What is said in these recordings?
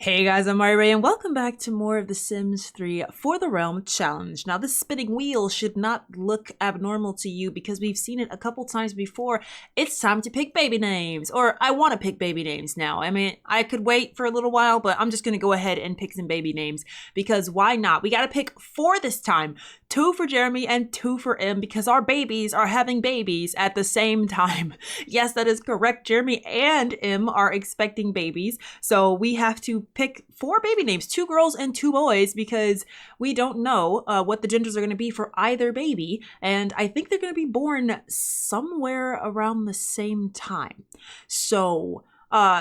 Hey guys, I'm Ray, and welcome back to more of The Sims 3 For the Realm challenge. Now, this spinning wheel should not look abnormal to you because we've seen it a couple times before. It's time to pick baby names, or I want to pick baby names now. I mean, I could wait for a little while, but I'm just going to go ahead and pick some baby names because why not? We got to pick 4 this time. 2 for Jeremy and 2 for M because our babies are having babies at the same time. Yes, that is correct. Jeremy and M are expecting babies, so we have to pick 4 baby names, 2 girls and 2 boys, because we don't know what the genders are going to be for either baby, and I think they're going to be born somewhere around the same time. So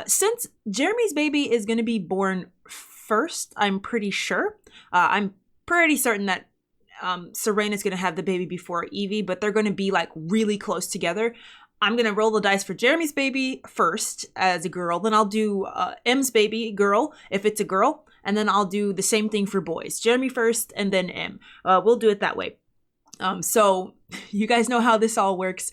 since Jeremy's baby is going to be born first, I'm pretty sure. I'm pretty certain that Serena's going to have the baby before Evie, but they're going to be like really close together. I'm going to roll the dice for Jeremy's baby first as a girl. Then I'll do M's baby girl if it's a girl. And then I'll do the same thing for boys. Jeremy first and then M. We'll do it that way. So you guys know how this all works.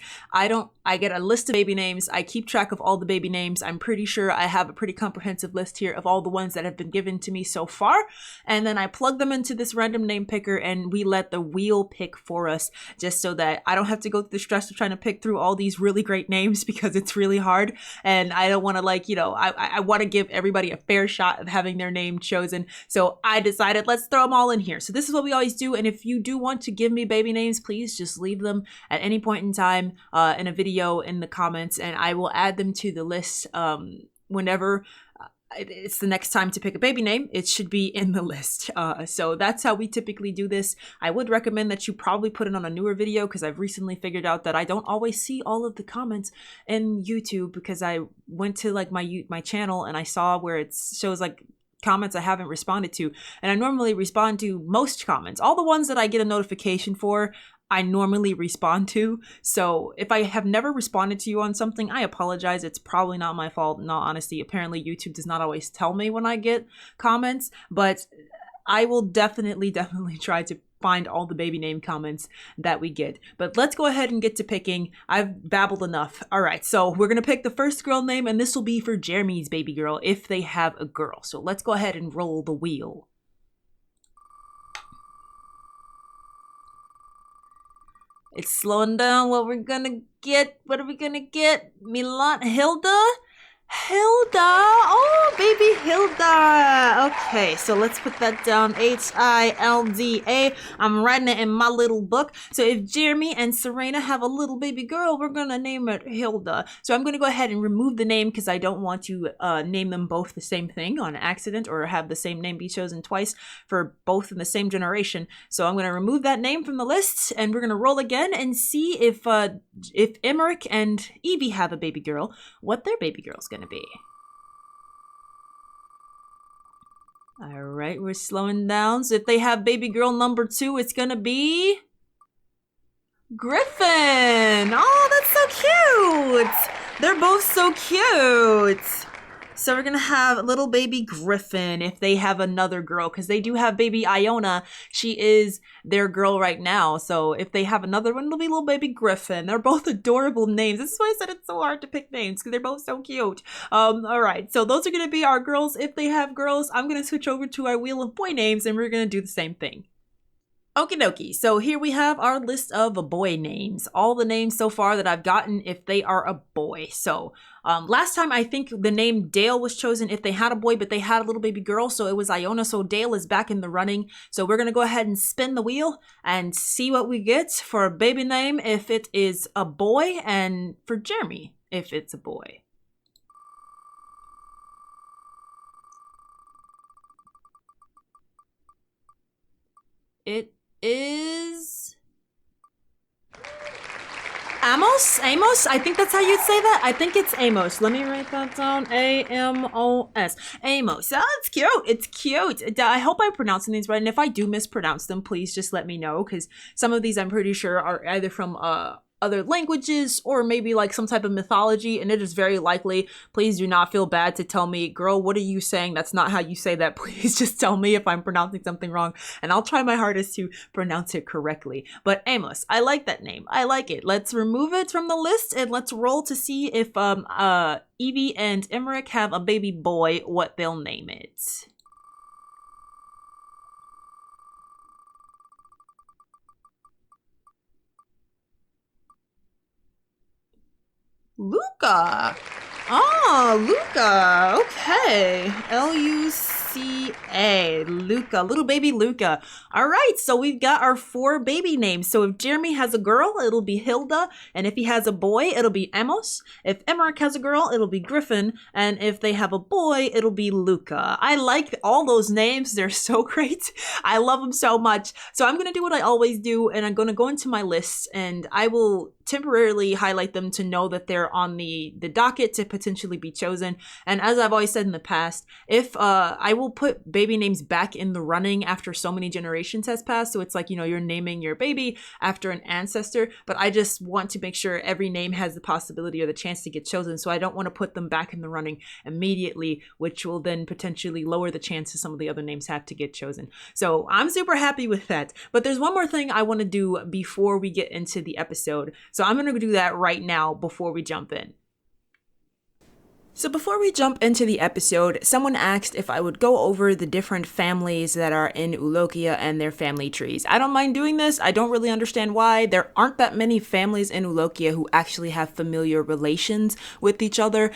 I get a list of baby names. I keep track of all the baby names. I'm pretty sure I have a pretty comprehensive list here of all the ones that have been given to me so far. And then I plug them into this random name picker and we let the wheel pick for us, just so that I don't have to go through the stress of trying to pick through all these really great names because it's really hard. And I don't want to I want to give everybody a fair shot of having their name chosen. So I decided let's throw them all in here. So this is what we always do. And if you do want to give me baby names, please just leave them at any point in time in a video in the comments, and I will add them to the list whenever it's the next time to pick a baby name. It should be in the list. So that's how we typically do this. I would recommend that you probably put it on a newer video because I've recently figured out that I don't always see all of the comments in YouTube because I went to like my channel and I saw where it shows like comments I haven't responded to, and I normally respond to most comments. All the ones that I get a notification for, I normally respond to. So if I have never responded to you on something, I apologize. It's probably not my fault, in all honesty. Apparently YouTube does not always tell me when I get comments, but I will definitely try to find all the baby name comments that we get. But let's go ahead and get to picking. I've babbled enough. All right, so we're gonna pick the first girl name, and this will be for Jeremy's baby girl if they have a girl. So let's go ahead and roll the wheel. It's slowing down. What we're gonna get? What are we gonna get? Hilda? Hilda! Oh, baby Hilda! Okay, so let's put that down. Hilda. I'm writing it in my little book. So if Jeremy and Serena have a little baby girl, we're gonna name it Hilda. So I'm gonna go ahead and remove the name because I don't want to name them both the same thing on accident or have the same name be chosen twice for both in the same generation. So I'm gonna remove that name from the list and we're gonna roll again and see if Emmerich and Evie have a baby girl, what their baby girl's gonna be. All right, we're slowing down. So if they have baby girl number 2, it's gonna be Griffin. Oh, that's so cute. They're both so cute. So we're gonna have little baby Griffin if they have another girl, because they do have baby Iona. She is their girl right now. So if they have another one, it'll be little baby Griffin. They're both adorable names. This is why I said it's so hard to pick names, because they're both so cute. All right, so those are gonna be our girls. If they have girls, I'm gonna switch over to our wheel of boy names and we're gonna do the same thing. Okie dokie, so here we have our list of boy names. All the names so far that I've gotten if they are a boy. So last time I think the name Dale was chosen if they had a boy, but they had a little baby girl, so it was Iona, so Dale is back in the running. So we're gonna go ahead and spin the wheel and see what we get for a baby name if it is a boy, and for Jeremy if it's a boy. It is Amos? Amos? I think that's how you'd say that. I think it's Amos. Let me write that down. A-M-O-S. Amos. Oh, it's cute. It's cute. I hope I'm pronouncing these right. And if I do mispronounce them, please just let me know. Because some of these I'm pretty sure are either from other languages or maybe like some type of mythology, and it is very likely. Please do not feel bad to tell me, girl, what are you saying? That's not how you say that. Please just tell me if I'm pronouncing something wrong, and I'll try my hardest to pronounce it correctly. But Amos, I like that name. I like it. Let's remove it from the list and let's roll to see if Evie and Emmerich have a baby boy, what they'll name it. Luca. Oh, Luca. Okay. Luca. Luca. Little baby Luca. All right. So we've got our 4 baby names. So if Jeremy has a girl, it'll be Hilda. And if he has a boy, it'll be Amos. If Emmerich has a girl, it'll be Griffin. And if they have a boy, it'll be Luca. I like all those names. They're so great. I love them so much. So I'm going to do what I always do. And I'm going to go into my list and I will temporarily highlight them to know that they're on the docket to potentially be chosen. And as I've always said in the past, if I will put baby names back in the running after so many generations has passed. So it's like, you know, you're naming your baby after an ancestor, but I just want to make sure every name has the possibility or the chance to get chosen. So I don't want to put them back in the running immediately, which will then potentially lower the chances some of the other names have to get chosen. So I'm super happy with that. But there's one more thing I want to do before we get into the episode. So I'm going to do that right now before we jump in. So before we jump into the episode, someone asked if I would go over the different families that are in Eulokia and their family trees. I don't mind doing this. I don't really understand why. There aren't that many families in Eulokia who actually have familiar relations with each other.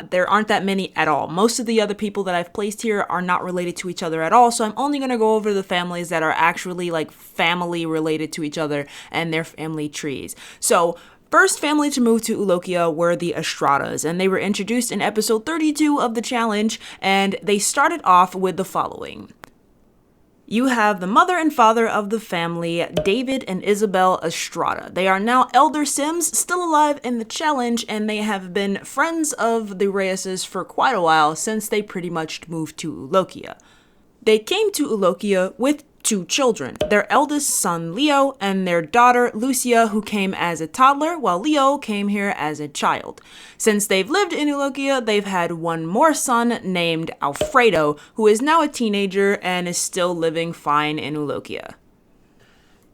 There aren't that many at all. Most of the other people that I've placed here are not related to each other at all. So I'm only going to go over the families that are actually like family related to each other and their family trees. So first family to move to Eulokia were the Estradas, and they were introduced in episode 32 of the challenge, and they started off with the following. You have the mother and father of the family, David and Isabel Estrada. They are now elder Sims, still alive in the challenge, and they have been friends of the Reises for quite a while since they pretty much moved to Eulokia. They came to Eulokia with 2 children, their eldest son Leo and their daughter Lucia, who came as a toddler, while Leo came here as a child. Since they've lived in Eulokia, they've had one more son named Alfredo, who is now a teenager and is still living fine in Eulokia.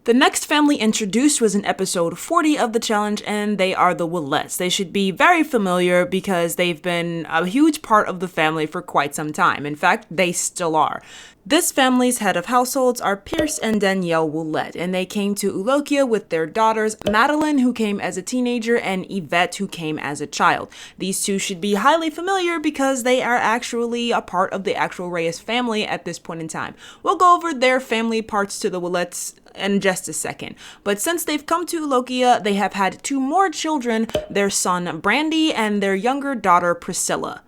The next family introduced was in episode 40 of the challenge, and they are the Willets. They should be very familiar because they've been a huge part of the family for quite some time. In fact, they still are. This family's head of households are Pierce and Danielle Willette, and they came to Eulokia with their daughters, Madeline, who came as a teenager, and Yvette, who came as a child. These 2 should be highly familiar because they are actually a part of the actual Reis family at this point in time. We'll go over their family parts to the Willettes in just a second. But since they've come to Eulokia, they have had 2 more children, their son Brandy and their younger daughter Priscilla.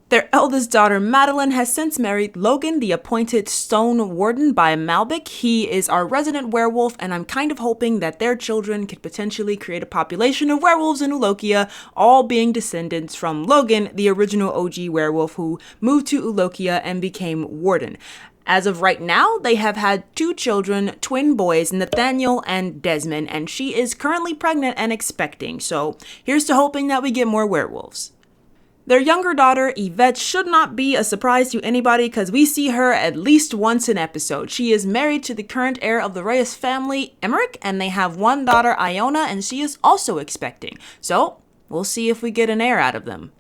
Their eldest daughter, Madeline, has since married Logan, the appointed Stone Warden by Malbec. He is our resident werewolf, and I'm kind of hoping that their children could potentially create a population of werewolves in Eulokia, all being descendants from Logan, the original OG werewolf who moved to Eulokia and became Warden. As of right now, they have had 2 children, twin boys, Nathaniel and Desmond, and she is currently pregnant and expecting, so here's to hoping that we get more werewolves. Their younger daughter, Yvette, should not be a surprise to anybody because we see her at least once an episode. She is married to the current heir of the Reis family, Emmerich, and they have one daughter, Iona, and she is also expecting. So, we'll see if we get an heir out of them.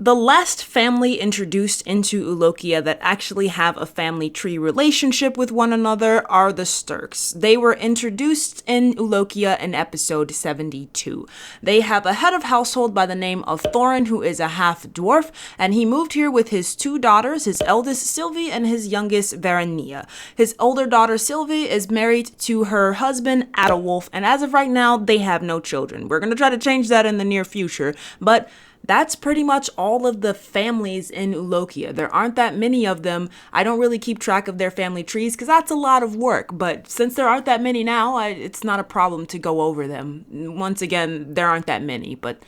The last family introduced into Eulokia that actually have a family tree relationship with one another are the Sturks. They were introduced in Eulokia in episode 72. They have a head of household by the name of Thorin, who is a half-dwarf, and he moved here with his 2 daughters, his eldest Sylvie and his youngest Verania. His older daughter Sylvie is married to her husband Adolwulf, and as of right now, they have no children. We're going to try to change that in the near future, but that's pretty much all of the families in Eulokia. There aren't that many of them. I don't really keep track of their family trees because that's a lot of work. But since there aren't that many now, it's not a problem to go over them. Once again, there aren't that many. But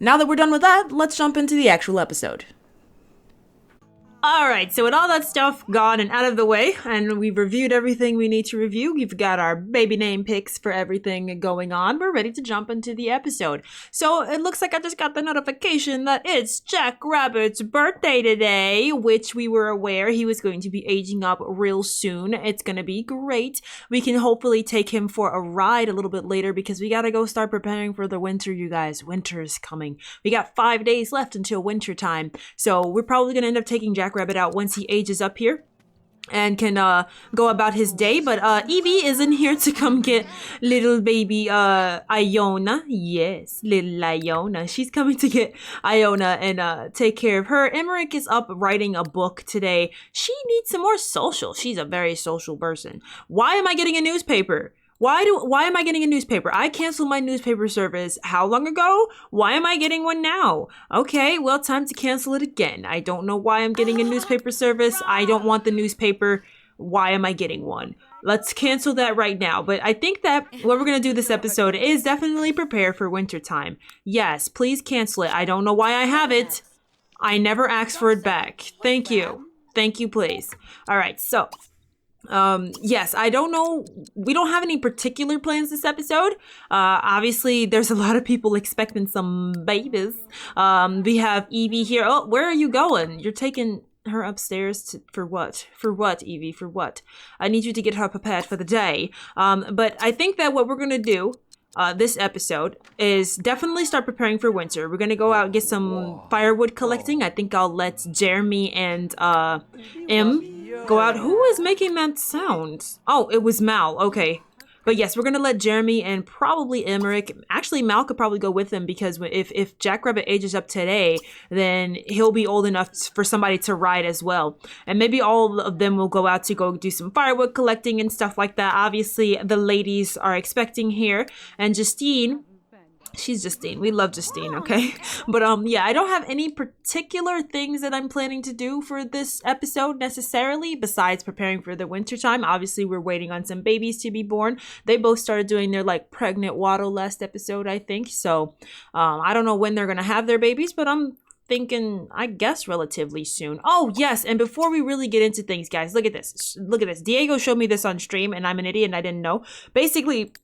now that we're done with that, let's jump into the actual episode. All right, so with all that stuff gone and out of the way, and we've reviewed everything we need to review, we've got our baby name picks for everything going on, we're ready to jump into the episode. So it looks like I just got the notification that it's Jack Rabbit's birthday today, which we were aware he was going to be aging up real soon. It's going to be great. We can hopefully take him for a ride a little bit later because we got to go start preparing for the winter, you guys. Winter is coming. We got 5 days left until winter time, so we're probably going to end up taking Jack Rabbit out once he ages up here and can go about his day. But Evie isn't here to come get little baby Iona. Yes, little Iona. She's coming to get Iona and take care of her. Emmerich is up writing a book today. She needs some more social. She's a very social person. Why am I getting a newspaper? Why am I getting a newspaper? I canceled my newspaper service how long ago? Why am I getting one now? Okay, well, time to cancel it again. I don't know why I'm getting a newspaper service. I don't want the newspaper. Why am I getting one? Let's cancel that right now. But I think that what we're going to do this episode is definitely prepare for winter time. Yes, please cancel it. I don't know why I have it. I never asked for it back. Thank you. Thank you, please. All right, so... yes, I don't know. We don't have any particular plans this episode. Obviously, there's a lot of people expecting some babies. We have Evie here. Oh, where are you going? You're taking her upstairs for what? For what, Evie? For what? I need you to get her prepared for the day. But I think that what we're gonna do this episode is definitely start preparing for winter. We're gonna go out and get some firewood collecting. I think I'll let Jeremy and Em go out. Who is making that sound? Oh, it was Mal. Okay. But yes, we're going to let Jeremy and probably Emmerich. Actually, Mal could probably go with them because if Jack Rabbit ages up today, then he'll be old enough for somebody to ride as well. And maybe all of them will go out to go do some firewood collecting and stuff like that. Obviously, the ladies are expecting here. And Justine... She's Justine. We love Justine, okay? But yeah, I don't have any particular things that I'm planning to do for this episode necessarily, besides preparing for the winter time. Obviously, we're waiting on some babies to be born. They both started doing their like pregnant waddle last episode, I think. So I don't know when they're gonna have their babies, but I'm thinking, I guess, relatively soon. Oh, yes, and before we really get into things, guys, look at this. Look at this. Diego showed me this on stream, and I'm an idiot and I didn't know. Basically,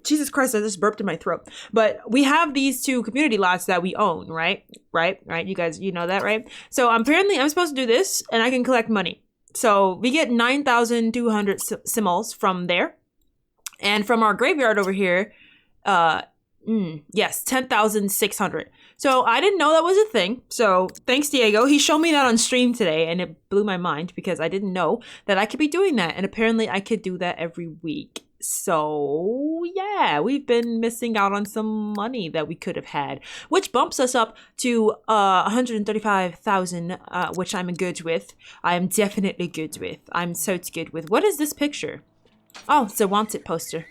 Jesus Christ, I just burped in my throat. But we have these 2 community lots that we own, right? Right? You guys, you know that, right? So apparently I'm supposed to do this and I can collect money. So we get 9,200 simoles from there. And from our graveyard over here, yes, 10,600. So I didn't know that was a thing. So thanks, Diego. He showed me that on stream today and it blew my mind because I didn't know that I could be doing that. And apparently I could do that every week. So yeah, we've been missing out on some money that we could have had, which bumps us up to 135,000, which I'm good with. I'm definitely good with. I'm so good with. What is this picture? Oh, it's a wanted poster.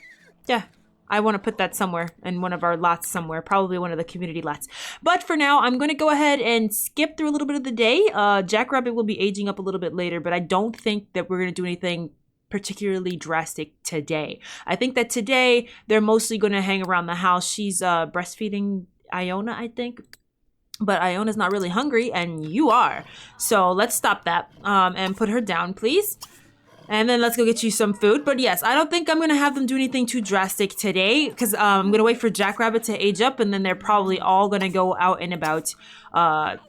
Yeah, I want to put that somewhere in one of our lots somewhere, probably one of the community lots. But for now, I'm going to go ahead and skip through a little bit of the day. Jack Rabbit will be aging up a little bit later, but I don't think that we're going to do anything particularly drastic today. I think that today they're mostly going to hang around the house. She's breastfeeding Iona, I think. But Iona's not really hungry, and you are. So let's stop that and put her down, please. And then let's go get you some food. But yes, I don't think I'm going to have them do anything too drastic today because I'm going to wait for Jack Rabbit to age up and then they're probably all going to go out and about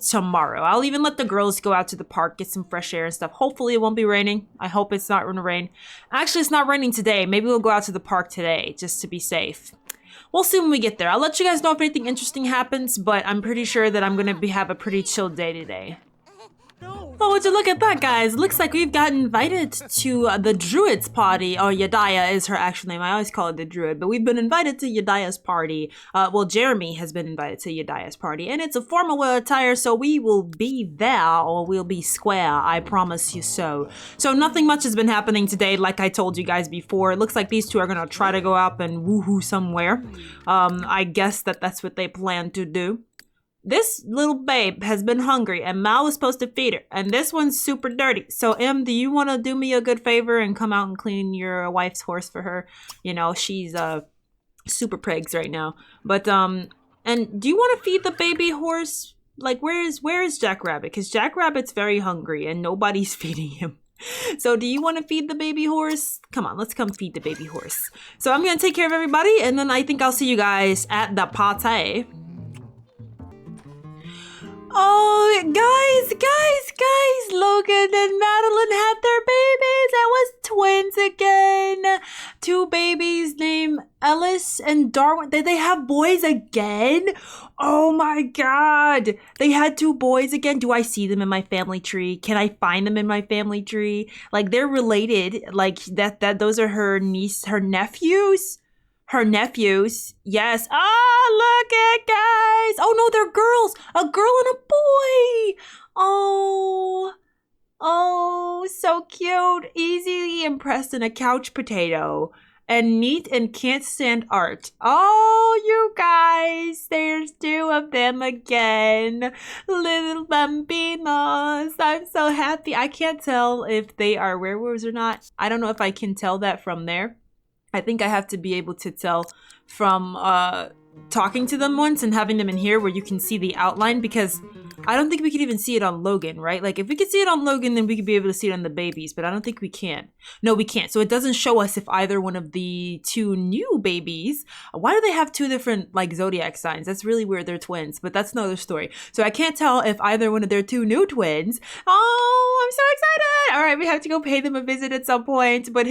tomorrow. I'll even let the girls go out to the park, get some fresh air and stuff. Hopefully it won't be raining. I hope it's not going to rain. Actually, it's not raining today. Maybe we'll go out to the park today just to be safe. We'll see when we get there. I'll let you guys know if anything interesting happens, but I'm pretty sure that I'm going to have a pretty chill day today. Oh, would you look at that, guys? Looks like we've got invited to the Druid's party, or Yediah is her actual name. I always call it the Druid, but we've been invited to Yediah's party. Well, Jeremy has been invited to Yediah's party, and it's a formal attire, so we will be there, or we'll be square, I promise you so. So nothing much has been happening today, like I told you guys before. It looks like these 2 are gonna try to go out and woohoo somewhere. I guess that's what they plan to do. This little babe has been hungry and Mal was supposed to feed her. And this one's super dirty. So, Em, do you want to do me a good favor and come out and clean your wife's horse for her? You know, she's super pregs right now. But, and do you want to feed the baby horse Like, where is Jackrabbit? Because Jackrabbit's very hungry and nobody's feeding him. So do you want to feed the baby horse? Come on, let's come feed the baby horse. So I'm going to take care of everybody, and then I think I'll see you guys at the party. Oh, guys, Logan and Madeline had their babies. It was twins again. 2 babies named Ellis and Darwin. Did they have boys again? Oh my God. They had 2 boys again. Do I see them in my family tree? Can I find them in my family tree? Like, they're related. Like, those are her nephews? Her nephews. Yes. Look at guys. Oh no, they're girls. A girl and a boy. Oh, so cute. Easily impressed in a couch potato. And neat and can't stand art. Oh, you guys. There's 2 of them again. Little bambinos. I'm so happy. I can't tell if they are werewolves or not. I don't know if I can tell that from there. I think I have to be able to tell from talking to them once and having them in here where you can see the outline, because I don't think we could even see it on Logan, right? Like, if we could see it on Logan, then we could be able to see it on the babies, but I don't think we can. No, we can't. So it doesn't show us if either one of the 2 new babies, why do they have 2 different, like, zodiac signs? That's really weird. They're twins, but that's another story. So I can't tell if either one of their 2 new twins. Oh, I'm so excited. All right, we have to go pay them a visit at some point, but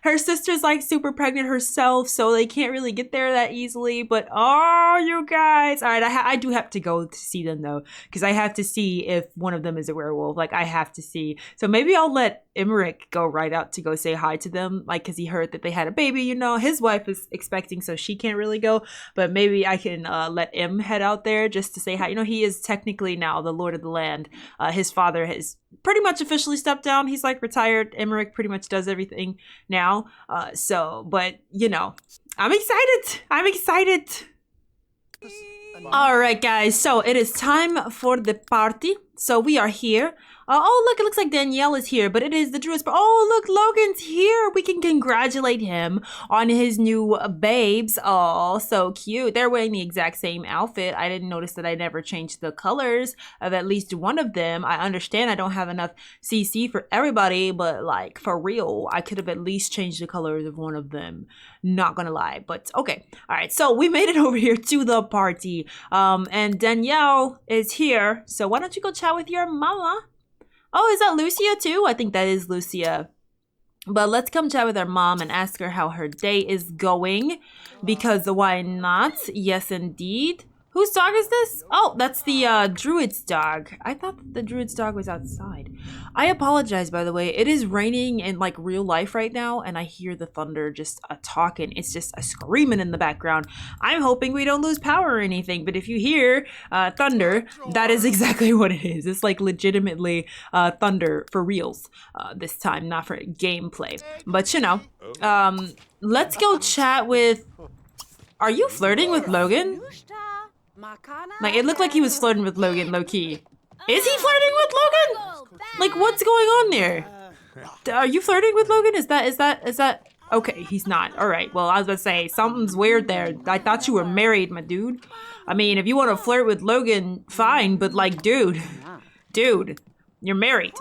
her sister's, like, super pregnant herself, so they can't really get there that easily, but oh, you guys. All right, I do have to go to see them, though, because I have to see if one of them is a werewolf. Like, I have to see. So maybe I'll let Emmerich go right out to go say hi to them, like, because he heard that they had a baby, you know. His wife is expecting, so she can't really go, but maybe I can let Em head out there just to say hi. You know, he is technically now the Lord of the Land. His father has pretty much officially stepped down. He's, like, retired. Emmerich pretty much does everything now. But, you know, I'm excited. All right, guys. So it is time for the party. So we are here. Oh, look, it looks like Danielle is here, but it is the Druid's. Oh, look, Logan's here. We can congratulate him on his new babes. Oh, so cute. They're wearing the exact same outfit. I didn't notice that I never changed the colors of at least one of them. I understand I don't have enough CC for everybody, but, like, for real, I could have at least changed the colors of one of them. Not gonna lie, but okay. All right, so we made it over here to the party. And Danielle is here. So why don't you go chat with your mama? Oh, is that Lucia too? I think that is Lucia. But let's come chat with our mom and ask her how her day is going. Because why not? Yes, indeed. Whose dog is this? Oh, that's the Druid's dog. I thought the Druid's dog was outside. I apologize, by the way. It is raining in, like, real life right now, and I hear the thunder just talking. It's just screaming in the background. I'm hoping we don't lose power or anything, but if you hear thunder, that is exactly what it is. It's, like, legitimately thunder for reals this time, not for gameplay. But, you know, let's go chat with... Are you flirting with Logan? Like, it looked like he was flirting with Logan, low-key. Is he flirting with Logan? Like, what's going on there? Are you flirting with Logan? Is that... Okay, he's not. All right, well, I was about to say, something's weird there. I thought you were married, my dude. I mean, if you want to flirt with Logan, fine, but, like, dude, you're married.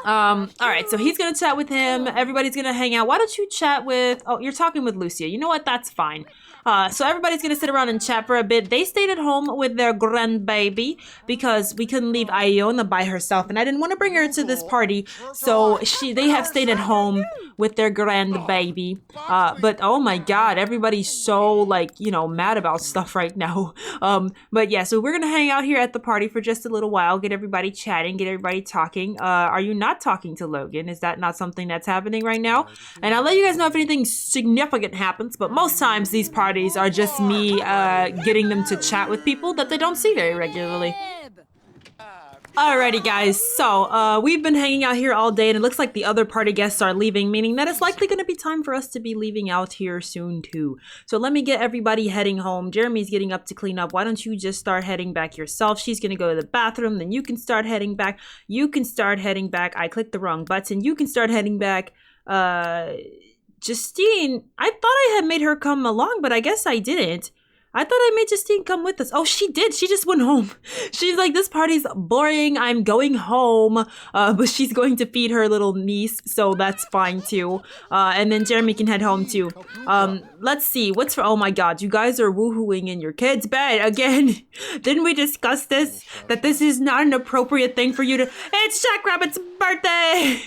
All right, so he's gonna chat with him. Everybody's gonna hang out. Why don't you chat with... Oh, you're talking with Lucia. You know what? That's fine. So everybody's gonna sit around and chat for a bit. They stayed at home with their grandbaby because we couldn't leave Iona by herself, and I didn't want to bring her to this party. So they have stayed at home with their grandbaby. But oh my God, everybody's so, like, you know, mad about stuff right now. But yeah, so we're gonna hang out here at the party for just a little while, get everybody chatting, get everybody talking. Are you not talking to Logan? Is that not something that's happening right now? And I'll let you guys know if anything significant happens, but most times these parties are just me getting them to chat with people that they don't see very regularly. Alrighty guys, so we've been hanging out here all day and it looks like the other party guests are leaving, meaning that it's likely going to be time for us to be leaving out here soon too. So let me get everybody heading home. Jeremy's getting up to clean up. Why don't you just start heading back yourself? She's going to go to the bathroom, then you can start heading back. You can start heading back. I clicked the wrong button. You can start heading back. Justine, I thought I had made her come along, but I guess I didn't. I thought I made Justine come with us. Oh, she did. She just went home. She's like, this party's boring. I'm going home. But she's going to feed her little niece, so that's fine too. And then Jeremy can head home too. Let's see. What's for? Oh my God, you guys are woohooing in your kid's bed again. Didn't we discuss this? That this is not an appropriate thing for you to. It's Jackrabbit's birthday!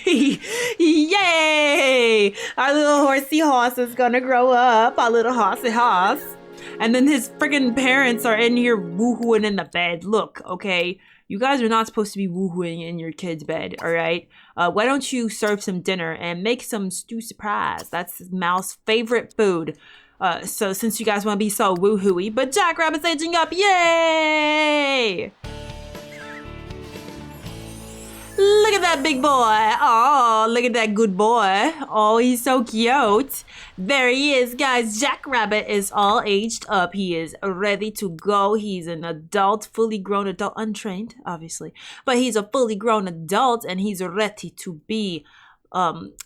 Yay! Our little horsey horse is gonna grow up. Our little horsey horse. And then his friggin' parents are in here woohooing in the bed. Look, okay? You guys are not supposed to be woohooing in your kid's bed, alright? Why don't you serve some dinner and make some stew surprise? That's Mal's favorite food. So since you guys want to be so woohooey, but Jackrabbit's aging up, yay! Look at that big boy. Oh, look at that good boy. Oh, he's so cute. There he is, guys. Jackrabbit is all aged up. He is ready to go. He's an adult, fully grown adult, untrained, obviously. But he's a fully grown adult and he's ready to be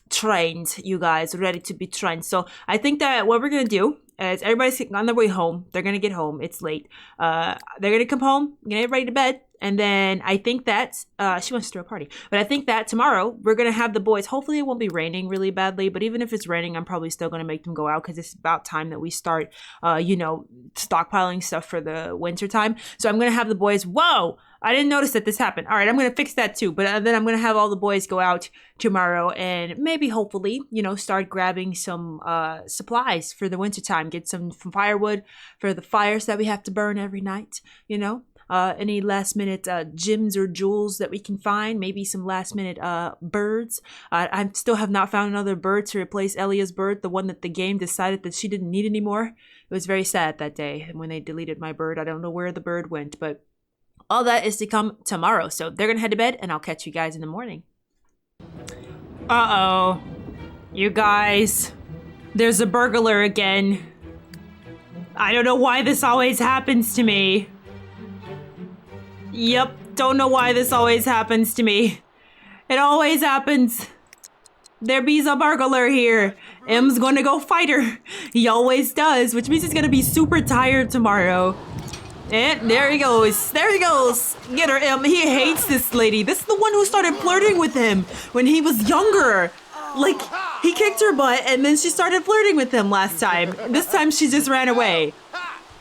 trained, you guys. Ready to be trained. So I think that what we're going to do is everybody's on their way home. They're going to get home. It's late. They're going to come home, get ready to bed. And then I think that, she wants to throw a party. But I think that tomorrow we're going to have the boys, hopefully it won't be raining really badly. But even if it's raining, I'm probably still going to make them go out because it's about time that we start, stockpiling stuff for the winter time. So I'm going to have the boys, whoa, I didn't notice that this happened. All right, I'm going to fix that too. But then I'm going to have all the boys go out tomorrow and maybe hopefully, start grabbing some supplies for the winter time. Get some firewood for the fires that we have to burn every night, any last minute gems or jewels that we can find, maybe some last minute birds. I still have not found another bird to replace Elia's bird, the one that the game decided that she didn't need anymore. It was very sad that day when they deleted my bird. I don't know where the bird went, but all that is to come tomorrow. So they're gonna head to bed and I'll catch you guys in the morning. Uh-oh. You guys, there's a burglar again. I don't know why this always happens to me. Yep, don't know why this always happens to me. It always happens. There be's a burglar here. M's gonna go fight her. He always does, which means he's gonna be super tired tomorrow. And there he goes. There he goes. Get her, M. He hates this lady. This is the one who started flirting with him when he was younger. Like, he kicked her butt and then she started flirting with him last time. This time she just ran away.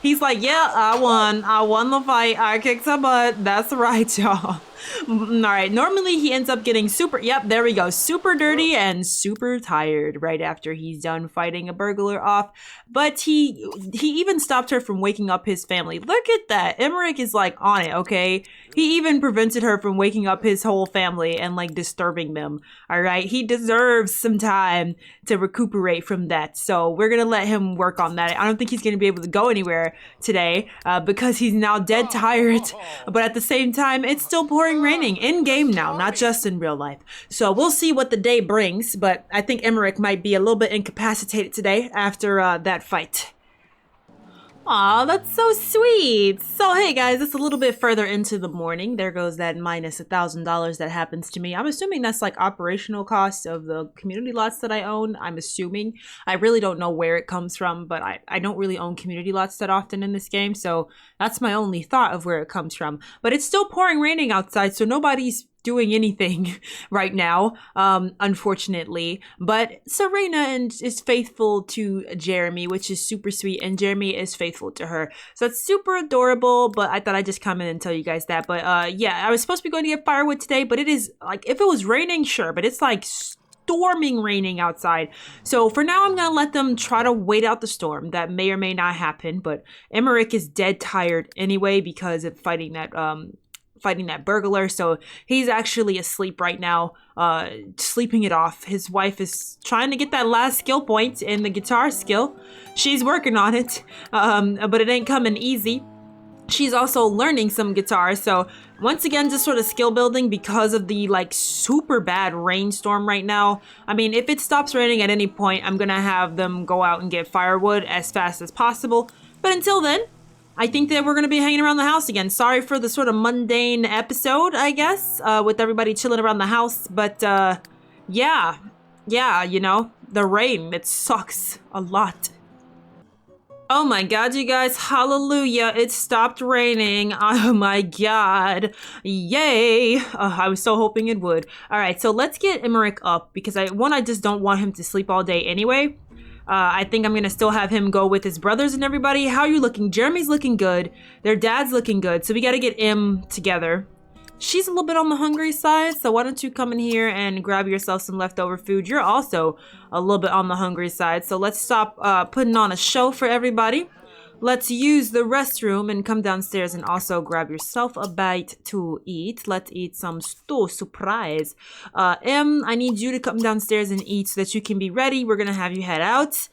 He's like, yeah, I won. I won the fight. I kicked her butt. That's right, y'all. All right. Normally, he ends up getting yep, there we go. Super dirty and super tired right after he's done fighting a burglar off. But he even stopped her from waking up his family. Look at that. Emmerich is like on it, okay? He even prevented her from waking up his whole family and like disturbing them. All right. He deserves some time to recuperate from that. So we're going to let him work on that. I don't think he's going to be able to go anywhere today because he's now dead tired. But at the same time, it's still pouring raining in game now, not just in real life. So we'll see what the day brings. But I think Emmerich might be a little bit incapacitated today after that fight. Aw, that's so sweet. So, hey guys, it's a little bit further into the morning. There goes that minus $1,000 that happens to me. I'm assuming that's like operational costs of the community lots that I own. I'm assuming. I really don't know where it comes from, but I don't really own community lots that often in this game. So that's my only thought of where it comes from. But it's still raining outside, so nobody's doing anything right now, unfortunately. But Serena is faithful to Jeremy, which is super sweet, and Jeremy is faithful to her. So it's super adorable, but I thought I'd just come in and tell you guys that. But yeah, I was supposed to be going to get firewood today, but it is like, if it was raining, sure, but it's like storming raining outside. So for now, I'm gonna let them try to wait out the storm. That may or may not happen, but Emmerich is dead tired anyway because of fighting that burglar, so he's actually asleep right now, sleeping it off. His wife is trying to get that last skill point in the guitar skill. She's working on it, but it ain't coming easy. She's also learning some guitar, so once again, just sort of skill building because of the like super bad rainstorm right now. I mean, if it stops raining at any point, I'm gonna have them go out and get firewood as fast as possible. But until then, I think that we're going to be hanging around the house again. Sorry for the sort of mundane episode, I guess, with everybody chilling around the house. But, yeah, the rain, it sucks a lot. Oh my god, you guys, hallelujah, it stopped raining. Oh my god. Yay. I was so hoping it would. Alright, so let's get Emmerich up because I just don't want him to sleep all day anyway. I think I'm gonna still have him go with his brothers and everybody. How are you looking? Jeremy's looking good. Their dad's looking good. So we gotta get M together. She's a little bit on the hungry side, so why don't you come in here and grab yourself some leftover food. You're also a little bit on the hungry side, so let's stop putting on a show for everybody. Let's use the restroom and come downstairs and also grab yourself a bite to eat. Let's eat some stew, surprise. M, I need you to come downstairs and eat so that you can be ready. We're gonna have you head out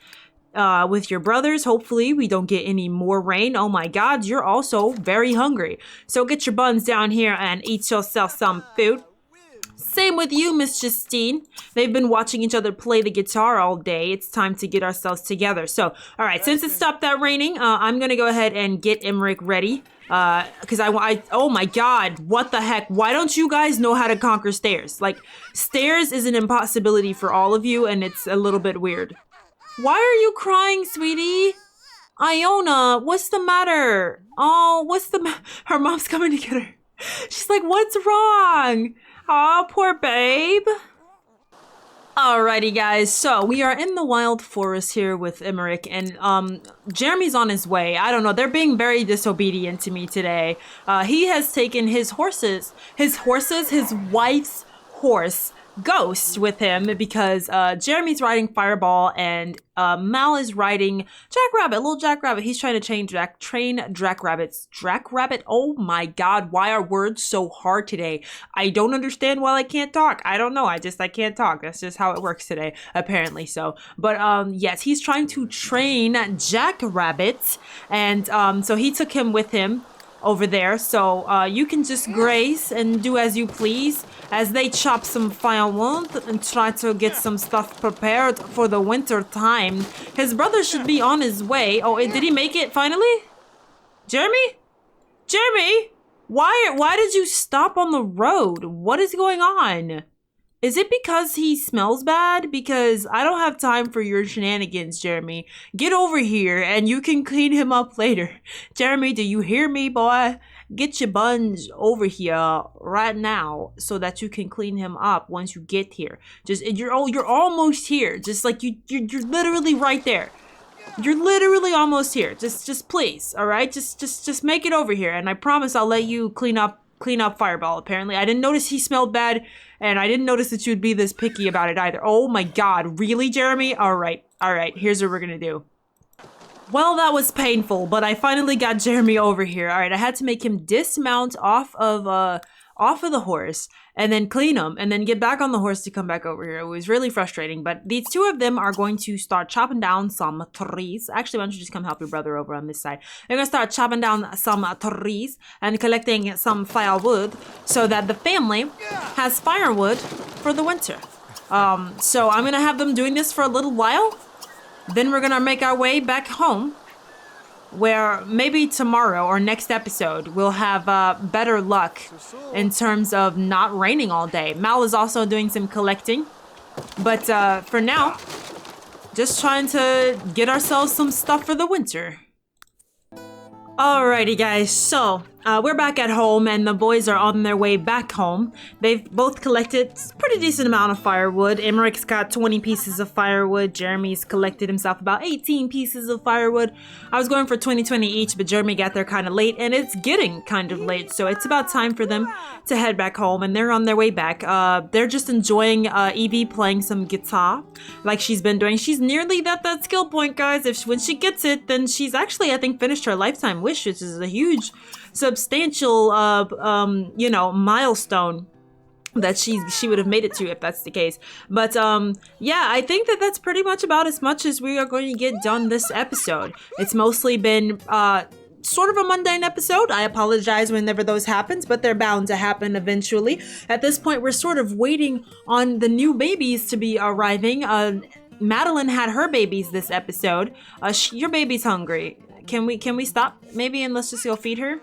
with your brothers. Hopefully we don't get any more rain. Oh my god, you're also very hungry. So get your buns down here and eat yourself some food. Same with you, Miss Justine. They've been watching each other play the guitar all day. It's time to get ourselves together. So, all right, since it stopped that raining, I'm going to go ahead and get Emmerich ready. Because oh my god, what the heck? Why don't you guys know how to conquer stairs? Like, stairs is an impossibility for all of you, and it's a little bit weird. Why are you crying, sweetie? Iona, what's the matter? Oh, her mom's coming to get her. She's like, what's wrong? Oh, poor babe. Alrighty, guys. So we are in the wild forest here with Emmerich, and Jeremy's on his way. I don't know. They're being very disobedient to me today. He has taken his wife's horse, Ghost, with him because Jeremy's riding Fireball and Mal is riding Jackrabbit, little Jackrabbit. He's trying to train Jackrabbits. Jackrabbit? Oh my god, why are words so hard today? I don't understand why I can't talk. I don't know. I can't talk. That's just how it works today, apparently so. But yes, he's trying to train Jackrabbits, and so he took him with him over there, so you can just graze and do as you please as they chop some firewood and try to get some stuff prepared for the winter time. His brother should be on his way. Oh, did he make it finally? Jeremy? Jeremy? Why did you stop on the road? What is going on? Is it because he smells bad? Because I don't have time for your shenanigans, Jeremy. Get over here and you can clean him up later. Jeremy, do you hear me, boy? Get your buns over here right now so that you can clean him up once you get here. You're almost here. Just like you're literally right there. You're literally almost here. Just please, all right? Just make it over here, and I promise I'll let you clean up Fireball. Apparently, I didn't notice he smelled bad, and I didn't notice that you'd be this picky about it either. Oh my god, really, Jeremy? All right. Here's what we're gonna do. Well, that was painful, but I finally got Jeremy over here. All right, I had to make him dismount off of the horse and then clean him and then get back on the horse to come back over here. It was really frustrating, but these two of them are going to start chopping down some trees. Actually, why don't you just come help your brother over on this side? They're gonna start chopping down some trees and collecting some firewood so that the family has firewood for the winter. So I'm gonna have them doing this for a little while. Then we're gonna make our way back home, where maybe tomorrow or next episode we'll have better luck in terms of not raining all day. Mal is also doing some collecting, but for now, just trying to get ourselves some stuff for the winter. Alrighty guys, so we're back at home and the boys are on their way back home. They've both collected a pretty decent amount of firewood. Emmerich's got 20 pieces of firewood. Jeremy's collected himself about 18 pieces of firewood. I was going for 20 each, but Jeremy got there kind of late and it's getting kind of late. So it's about time for them to head back home and they're on their way back. They're just enjoying Evie playing some guitar like she's been doing. She's nearly at that skill point, guys. When she gets it, then she's actually, I think, finished her lifetime wish, which is a huge substantial milestone that she would have made it to if that's the case. But yeah, I think that's pretty much about as much as we are going to get done this episode. It's mostly been sort of a mundane episode. I apologize whenever those happens, but they're bound to happen eventually. At this point, we're sort of waiting on the new babies to be arriving. Madeline had her babies this episode. Your baby's hungry. Can we stop maybe and let's just go feed her?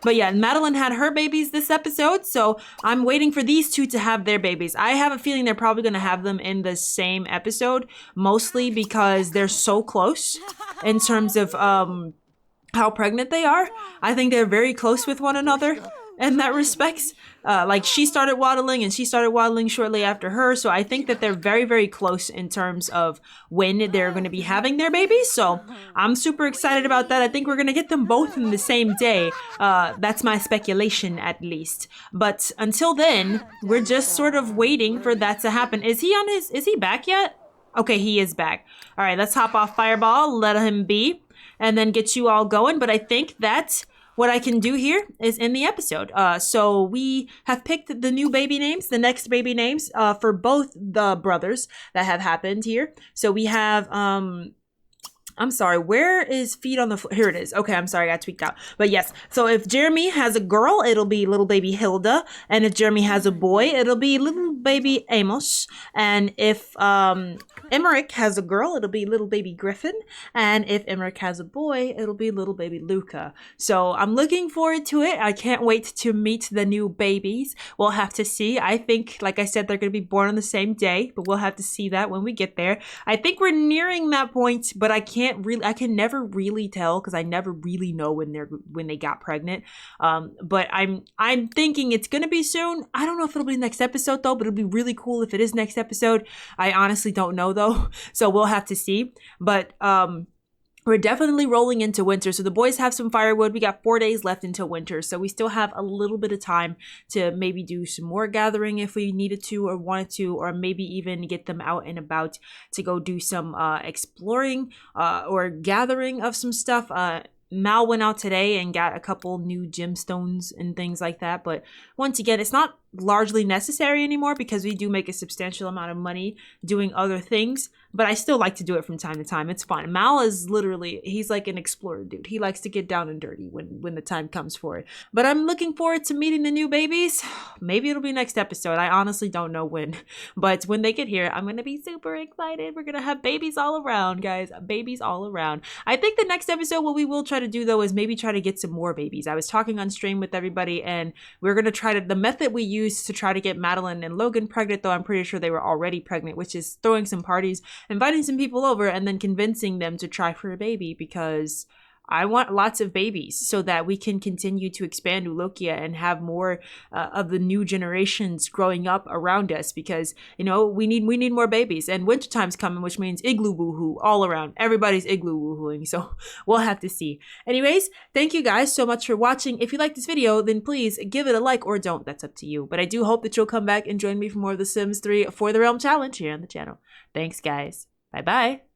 But yeah, Madeline had her babies this episode, so I'm waiting for these two to have their babies. I have a feeling they're probably going to have them in the same episode, mostly because they're so close in terms of how pregnant they are. I think they're very close with one another in that respects. Like she started waddling and she started waddling shortly after her. So I think that they're very, very close in terms of when they're going to be having their babies. So I'm super excited about that. I think we're going to get them both in the same day. That's my speculation at least. But until then, we're just sort of waiting for that to happen. Is he back yet? Okay, he is back. All right, let's hop off Fireball, let him be, and then get you all going. But I think that what I can do here is in the episode. So we have picked the new baby names, the next baby names for both the brothers that have happened here. So we have, I'm sorry, where is feet on the floor? Here it is. Okay, I'm sorry, I got tweaked out. But yes, so if Jeremy has a girl, it'll be little baby Hilda. And if Jeremy has a boy, it'll be little baby Amos. And if Emmerich has a girl, it'll be little baby Griffin. And if Emmerich has a boy, it'll be little baby Luca. So I'm looking forward to it. I can't wait to meet the new babies. We'll have to see. I think, like I said, they're going to be born on the same day, but we'll have to see that when we get there. I think we're nearing that point, but I can never really tell because I never really know when they got pregnant. But I'm thinking it's gonna be soon. I don't know if it'll be next episode though, but it'll be really cool if it is next episode. I honestly don't know though, so we'll have to see. But we're definitely rolling into winter. So the boys have some firewood. We got 4 days left until winter. So we still have a little bit of time to maybe do some more gathering if we needed to or wanted to, or maybe even get them out and about to go do some exploring or gathering of some stuff. Mal went out today and got a couple new gemstones and things like that. But once again, it's not largely necessary anymore because we do make a substantial amount of money doing other things. But I still like to do it from time to time. It's fun. Mal is literally, he's like an explorer dude. He likes to get down and dirty when the time comes for it. But I'm looking forward to meeting the new babies. Maybe it'll be next episode. I honestly don't know when. But when they get here, I'm going to be super excited. We're going to have babies all around, guys. Babies all around. I think the next episode, what we will try to do, though, is maybe try to get some more babies. I was talking on stream with everybody, and we're going to try to, the method we use to try to get Madeline and Logan pregnant, though I'm pretty sure they were already pregnant, which is throwing some parties, inviting some people over, and then convincing them to try for a baby, because I want lots of babies so that we can continue to expand Ulokia and have more of the new generations growing up around us, because, you know, we need more babies, and wintertime's coming, which means igloo woohoo all around. Everybody's igloo woohooing, so we'll have to see. Anyways, thank you guys so much for watching. If you like this video, then please give it a like or don't. That's up to you. But I do hope that you'll come back and join me for more of The Sims 3 For the Realm Challenge here on the channel. Thanks, guys. Bye-bye.